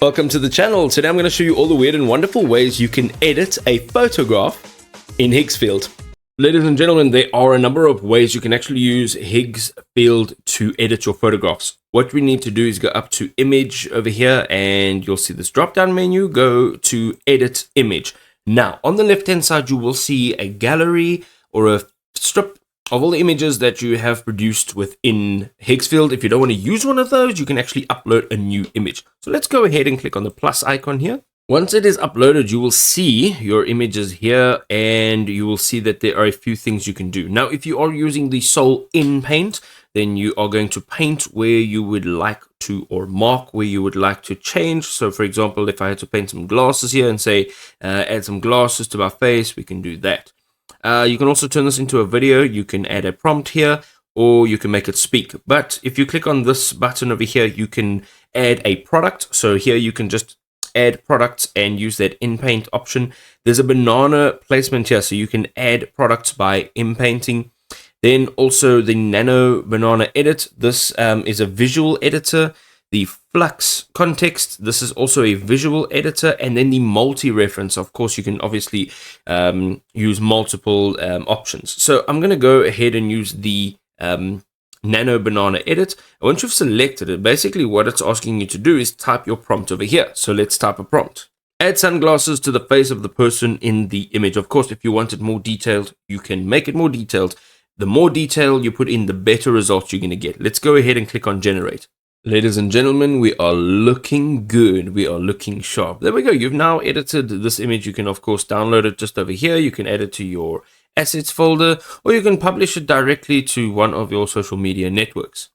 Welcome to the channel. Today I'm going to show you all the weird and wonderful ways you can edit a photograph in Higgsfield. Ladies and gentlemen, there are a number of ways you can actually use Higgsfield to edit your photographs. What we need to do is go up to image over here and you'll see this drop down menu. Go to edit image. Now on the left hand side you will see a gallery or a strip of all the images that you have produced within Higgsfield. If you don't want to use one of those, you can actually upload a new image. So let's go ahead and click on the plus icon here. Once it is uploaded, you will see your images here and you will see that there are a few things you can do. Now, if you are using the Soul in Paint, then you are going to paint where you would like to, or mark where you would like to change. So for example, if I had to paint some glasses here and say, add some glasses to my face, we can do that. You can also turn this into a video. You can add a prompt here, or you can make it speak. But if you click on this button over here, you can add a product. So here you can just add products and use that in paint option. There's a banana placement here, so you can add products by in painting. Then also the nano banana edit. This is a visual editor. The flux context, this is also a visual editor, and then the multi-reference. Of course, you can obviously use multiple options. So I'm going to go ahead and use the nano banana edit. Once you've selected it, basically what it's asking you to do is type your prompt over here. So let's type a prompt. Add sunglasses to the face of the person in the image. Of course, if you want it more detailed, you can make it more detailed. The more detail you put in, the better results you're going to get. Let's go ahead and click on generate. Ladies and gentlemen, we are looking good. We are looking sharp. There we go. You've now edited this image. You can, of course, download it just over here. You can add it to your assets folder, or you can publish it directly to one of your social media networks.